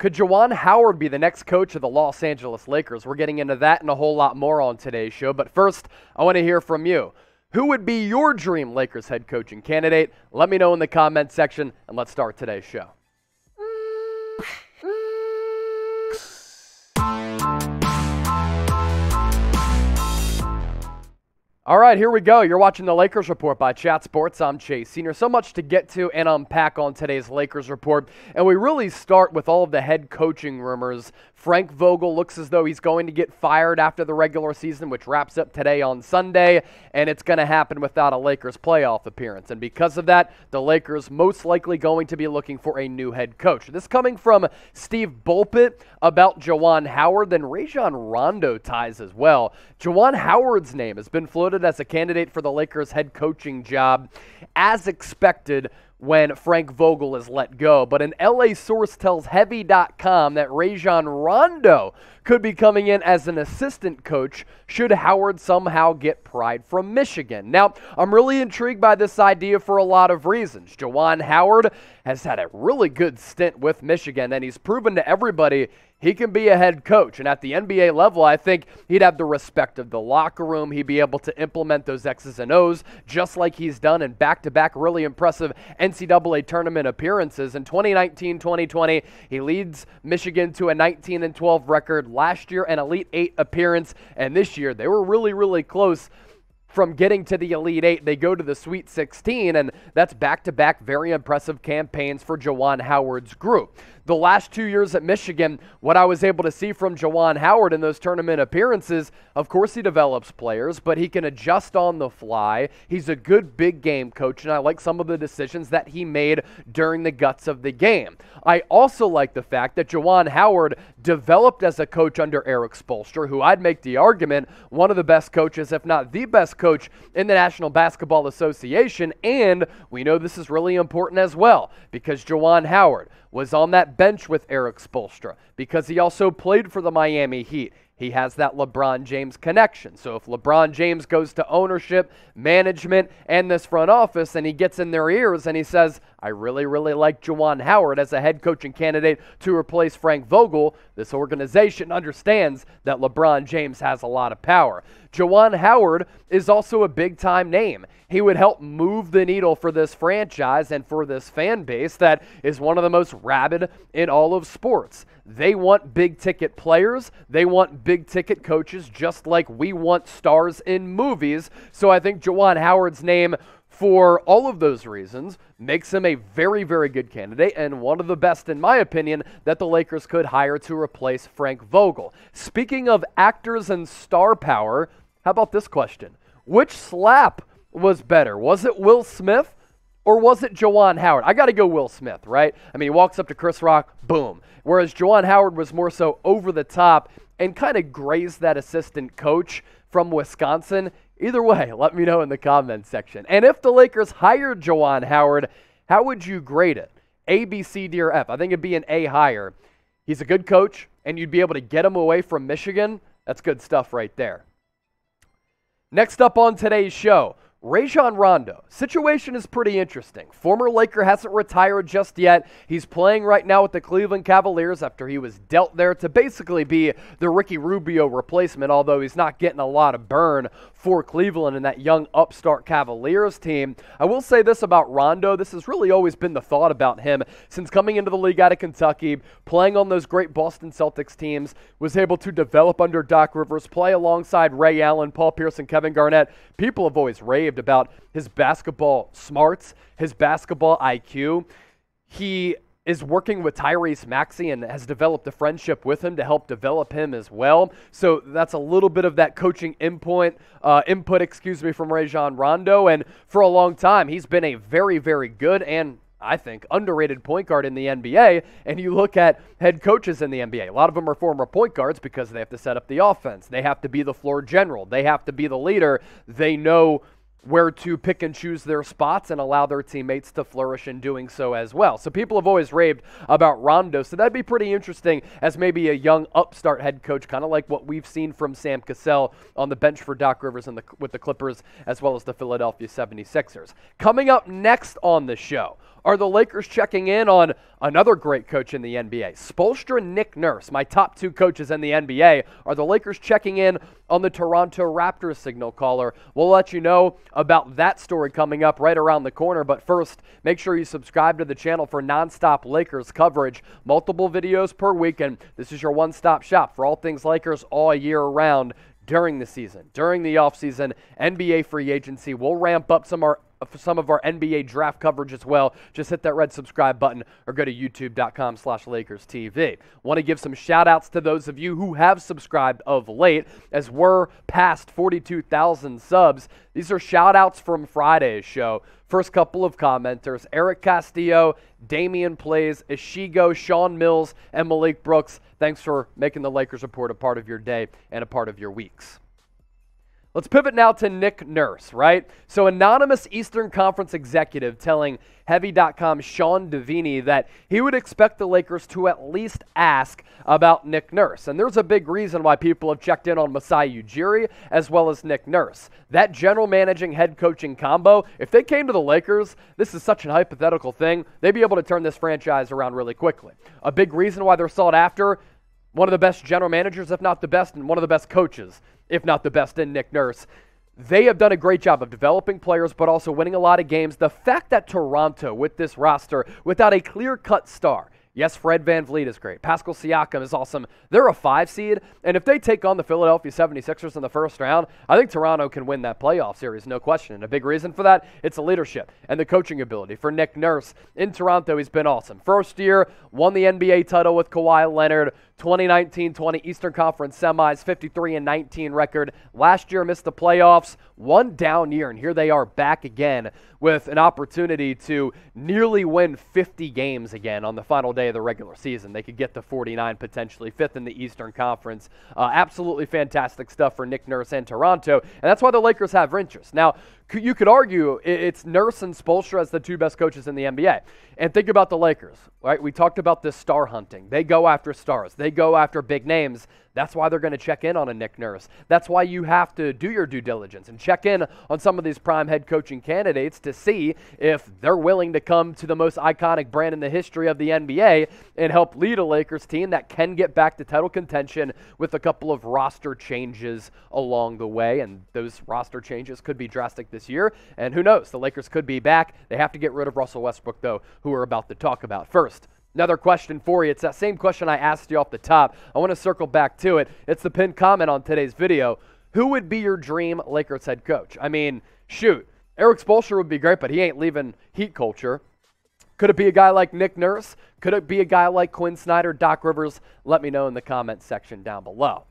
Could Juwan Howard be the next coach of the Los Angeles Lakers? We're getting into that and a whole lot more on today's show. But first, I want to hear from you. Who would be your dream Lakers head coaching candidate? Let me know in the comments section, and let's start today's show. All right, here we go. You're watching the Lakers Report by Chat Sports. I'm Chase Senior. So much to get to and unpack on today's Lakers Report. And we really start with all of the head coaching rumors. Frank Vogel looks as though he's going to get fired after the regular season, which wraps up today on Sunday, and it's going to happen without a Lakers playoff appearance. And because of that, the Lakers most likely going to be looking for a new head coach. This coming from Steve Bulpett about Juwan Howard, then Rajon Rondo ties as well. Juwan Howard's name has been floated as a candidate for the Lakers head coaching job, as expected when Frank Vogel is let go. But an LA source tells Heavy.com that Rajon Rondo could be coming in as an assistant coach should Howard somehow get pried from Michigan. Now, I'm really intrigued by this idea for a lot of reasons. Juwan Howard has had a really good stint with Michigan, and he's proven to everybody he can be a head coach. And at the NBA level, I think he'd have the respect of the locker room. He'd be able to implement those X's and O's just like he's done in back-to-back really impressive NCAA tournament appearances. In 2019-2020, he leads Michigan to a 19-12 record. Last year, an Elite Eight appearance. And this year, they were really, really close from getting to the Elite Eight. They go to the Sweet 16, and that's back-to-back very impressive campaigns for Juwan Howard's group. The last 2 years at Michigan, what I was able to see from Juwan Howard in those tournament appearances, of course he develops players, but he can adjust on the fly. He's a good big game coach, and I like some of the decisions that he made during the guts of the game. I also like the fact that Juwan Howard developed as a coach under Erik Spoelstra, who I'd make the argument one of the best coaches, if not the best coach in the National Basketball Association, and we know this is really important as well because Juwan Howard was on that bench with Erik Spoelstra because he also played for the Miami Heat. He has that LeBron James connection. So if LeBron James goes to ownership, management, and this front office, and he gets in their ears and he says, I really, really like Juwan Howard as a head coaching candidate to replace Frank Vogel, this organization understands that LeBron James has a lot of power. Juwan Howard is also a big-time name. He would help move the needle for this franchise and for this fan base that is one of the most rabid in all of sports. They want big-ticket players. They want big-ticket coaches just like we want stars in movies. So I think Juwan Howard's name, for all of those reasons, makes him a very, very good candidate and one of the best, in my opinion, that the Lakers could hire to replace Frank Vogel. Speaking of actors and star power, how about this question? Which slap was better? Was it Will Smith or was it Juwan Howard? I got to go Will Smith, right? I mean, he walks up to Chris Rock, boom. Whereas Juwan Howard was more so over the top and kind of grazed that assistant coach from Wisconsin. Either way, let me know in the comments section. And if the Lakers hired Juwan Howard, how would you grade it? A, B, C, D, or F? I think it'd be an A higher. He's a good coach, and you'd be able to get him away from Michigan. That's good stuff right there. Next up on today's show, Rajon Rondo. Situation is pretty interesting. Former Laker hasn't retired just yet. He's playing right now with the Cleveland Cavaliers after he was dealt there to basically be the Ricky Rubio replacement, although he's not getting a lot of burn for Cleveland and that young upstart Cavaliers team. I will say this about Rondo. This has really always been the thought about him since coming into the league out of Kentucky, playing on those great Boston Celtics teams, was able to develop under Doc Rivers, play alongside Ray Allen, Paul Pierce, and Kevin Garnett. People have always raved about his basketball smarts, his basketball IQ. He is working with Tyrese Maxey and has developed a friendship with him to help develop him as well. So that's a little bit of that coaching input from Rajon Rondo. And for a long time, he's been a very, very good and I think underrated point guard in the NBA. And you look at head coaches in the NBA, a lot of them are former point guards because they have to set up the offense. They have to be the floor general. They have to be the leader. They know where to pick and choose their spots and allow their teammates to flourish in doing so as well. So people have always raved about Rondo, so that'd be pretty interesting as maybe a young upstart head coach, kind of like what we've seen from Sam Cassell on the bench for Doc Rivers with the Clippers as well as the Philadelphia 76ers. Coming up next on the show, Are the Lakers checking in on another great coach in the NBA? Spoelstra and Nick Nurse, my top two coaches in the NBA. Are the Lakers checking in on the Toronto Raptors signal caller? We'll let you know about that story coming up right around the corner. But first, make sure you subscribe to the channel for nonstop Lakers coverage. Multiple videos per week, and this is your one-stop shop for all things Lakers all year round. During the season, during the offseason, NBA free agency. We'll ramp up some of our NBA draft coverage as well. Just hit that red subscribe button or go to youtube.com/LakersTV. Want to give some shout outs to those of you who have subscribed of late, as we're past 42,000 subs. These are shout outs from Friday's show. First couple of commenters: Eric Castillo, Damian Plays, Ishigo, Sean Mills, and Malik Brooks. Thanks for making the Lakers Report a part of your day and a part of your weeks. Let's pivot now to Nick Nurse, right? So anonymous Eastern Conference executive telling Heavy.com's Sean Devaney that he would expect the Lakers to at least ask about Nick Nurse. And there's a big reason why people have checked in on Masai Ujiri as well as Nick Nurse. That general managing head coaching combo, if they came to the Lakers, this is such a hypothetical thing, they'd be able to turn this franchise around really quickly. A big reason why they're sought after: one of the best general managers, if not the best, and one of the best coaches, if not the best, in Nick Nurse. They have done a great job of developing players, but also winning a lot of games. The fact that Toronto, with this roster, without a clear-cut star, yes, Fred VanVleet is great, Pascal Siakam is awesome, they're a 5 seed, and if they take on the Philadelphia 76ers in the first round, I think Toronto can win that playoff series, no question. And a big reason for that, it's the leadership and the coaching ability. For Nick Nurse, in Toronto, he's been awesome. First year, won the NBA title with Kawhi Leonard, 2019-20 Eastern Conference semis, 53-19 record. Last year missed the playoffs, one down year, and here they are back again with an opportunity to nearly win 50 games again on the final day of the regular season. They could get to 49 potentially, 5th in the Eastern Conference. Absolutely fantastic stuff for Nick Nurse and Toronto, and that's why the Lakers have interest. Now, you could argue it's Nurse and Spoelstra as the two best coaches in the NBA. And think about the Lakers, right? We talked about this star hunting. They go after stars. They go after big names. That's why they're going to check in on a Nick Nurse. That's why you have to do your due diligence and check in on some of these prime head coaching candidates to see if they're willing to come to the most iconic brand in the history of the NBA and help lead a Lakers team that can get back to title contention with a couple of roster changes along the way. And those roster changes could be drastic this year. And who knows? The Lakers could be back. They have to get rid of Russell Westbrook, though, who we're about to talk about. First, another question for you. It's that same question I asked you off the top. I want to circle back to it. It's the pinned comment on today's video. Who would be your dream Lakers head coach? I mean, shoot, Eric Spoelstra would be great, but he ain't leaving Heat culture. Could it be a guy like Nick Nurse? Could it be a guy like Quinn Snyder, Doc Rivers? Let me know in the comment section down below.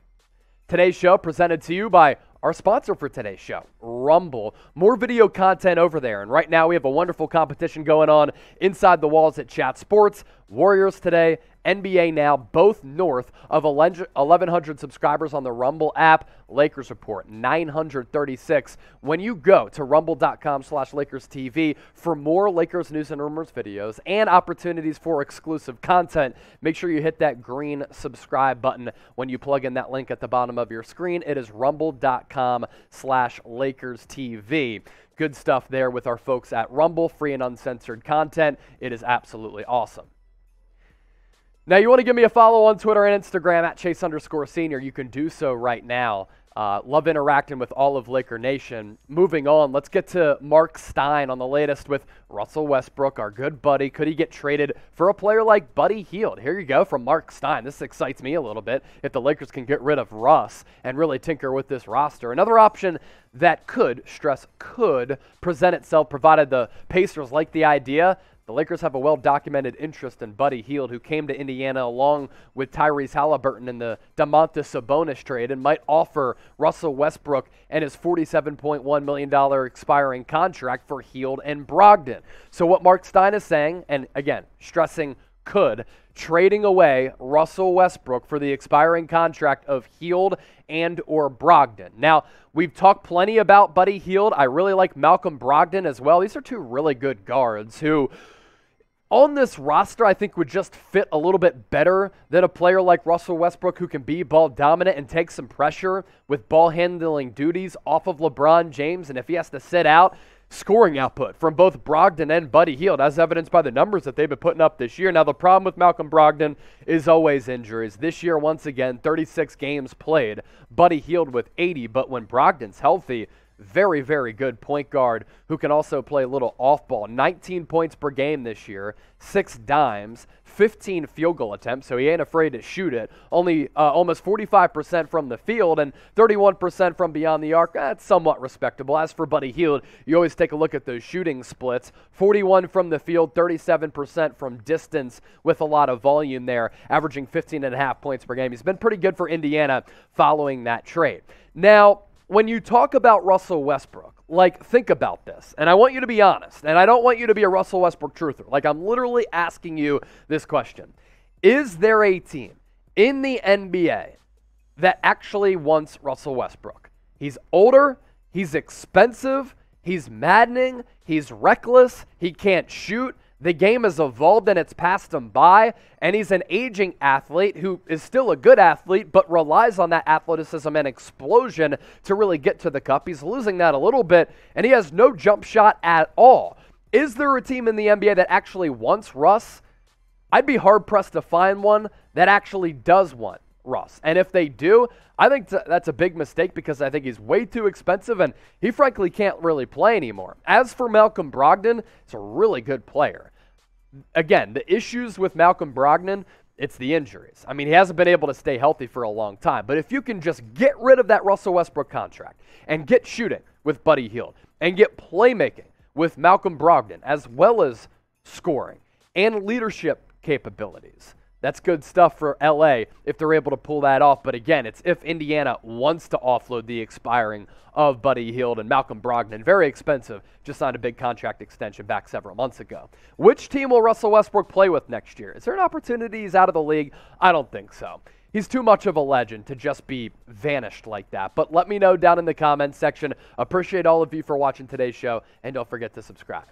Today's show presented to you by our sponsor for today's show, Rumble. More video content over there. And right now we have a wonderful competition going on inside the walls at Chat Sports. Warriors today, NBA now, both north of 1,100 subscribers on the Rumble app. Lakers Report, 936. When you go to rumble.com/LakersTV for more Lakers news and rumors videos and opportunities for exclusive content, make sure you hit that green subscribe button when you plug in that link at the bottom of your screen. It is rumble.com/LakersTV. Good stuff there with our folks at Rumble, free and uncensored content. It is absolutely awesome. Now, you want to give me a follow on Twitter and Instagram at Chase_Senior. You can do so right now. Love interacting with all of Laker Nation. Moving on, let's get to Marc Stein on the latest with Russell Westbrook, our good buddy. Could he get traded for a player like Buddy Hield? Here you go from Marc Stein. This excites me a little bit if the Lakers can get rid of Russ and really tinker with this roster. Another option that could, stress could, present itself provided the Pacers like the idea. The Lakers have a well-documented interest in Buddy Hield, who came to Indiana along with Tyrese Halliburton in the Domantas Sabonis trade and might offer Russell Westbrook and his $47.1 million expiring contract for Hield and Brogdon. So what Marc Stein is saying, and again, stressing could, trading away Russell Westbrook for the expiring contract of Hield and or Brogdon. Now, we've talked plenty about Buddy Hield. I really like Malcolm Brogdon as well. These are two really good guards who, on this roster, I think would just fit a little bit better than a player like Russell Westbrook, who can be ball dominant and take some pressure with ball handling duties off of LeBron James. And if he has to sit out, scoring output from both Brogdon and Buddy Hield, as evidenced by the numbers that they've been putting up this year. Now, the problem with Malcolm Brogdon is always injuries. This year, once again, 36 games played, Buddy Hield with 80, but when Brogdon's healthy, very, very good point guard who can also play a little off-ball. 19 points per game this year, 6 dimes, 15 field goal attempts, so he ain't afraid to shoot it. Only almost 45% from the field and 31% from beyond the arc. That's somewhat respectable. As for Buddy Hield, you always take a look at those shooting splits. 41 from the field, 37% from distance with a lot of volume there, averaging 15.5 points per game. He's been pretty good for Indiana following that trade. Now, when you talk about Russell Westbrook, like, think about this, and I want you to be honest, and I don't want you to be a Russell Westbrook truther. Like, I'm literally asking you this question. Is there a team in the NBA that actually wants Russell Westbrook? He's older, he's expensive, he's maddening, he's reckless, he can't shoot. The game has evolved and it's passed him by, and he's an aging athlete who is still a good athlete but relies on that athleticism and explosion to really get to the cup. He's losing that a little bit, and he has no jump shot at all. Is there a team in the NBA that actually wants Russ? I'd be hard-pressed to find one that actually does want Russ. And if they do, I think that's a big mistake because I think he's way too expensive and he frankly can't really play anymore. As for Malcolm Brogdon, he's a really good player. Again, the issues with Malcolm Brogdon, it's the injuries. I mean, he hasn't been able to stay healthy for a long time. But if you can just get rid of that Russell Westbrook contract and get shooting with Buddy Hield and get playmaking with Malcolm Brogdon as well as scoring and leadership capabilities, that's good stuff for LA if they're able to pull that off. But again, it's if Indiana wants to offload the expiring of Buddy Hield and Malcolm Brogdon. Very expensive. Just signed a big contract extension back several months ago. Which team will Russell Westbrook play with next year? Is there an opportunity he's out of the league? I don't think so. He's too much of a legend to just be vanished like that. But let me know down in the comments section. Appreciate all of you for watching today's show, and don't forget to subscribe.